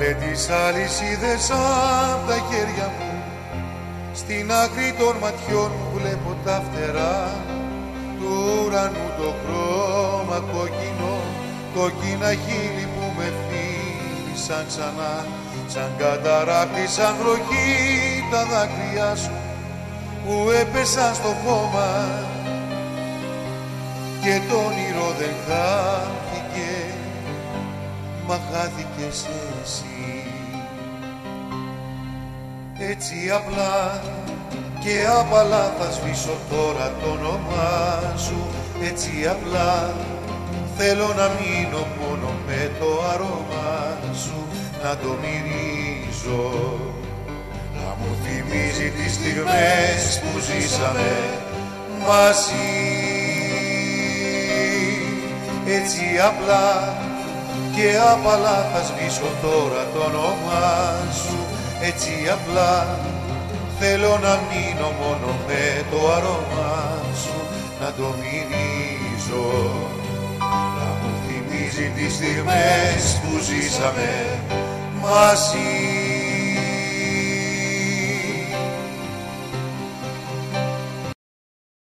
με τις αλυσίδες απ' τα χέρια μου, στην άκρη των ματιών μου βλέπω τα φτερά του ουρανού το χρώμα κόκκινο, κόκκινα χείλη που με φίλησαν ξανά, σαν καταράκτη, σαν βροχή τα δάκρυά σου που έπεσαν στο χώμα και το όνειρο δεν χάθηκε, μα χάθηκες εσύ. Έτσι απλά και απαλά θα σβήσω τώρα το όνομά σου, έτσι απλά θέλω να μείνω μόνο με το αρώμα σου, να το μυρίζω, να μου θυμίζει τις στιγμές που ζήσαμε μαζί. Έτσι απλά και απαλά θα σβήσω τώρα το όνομά σου, έτσι απλά θέλω να μείνω μόνο με το αρώμα σου, να το μυρίζω, να μου θυμίζει τις στιγμές που ζήσαμε μαζί.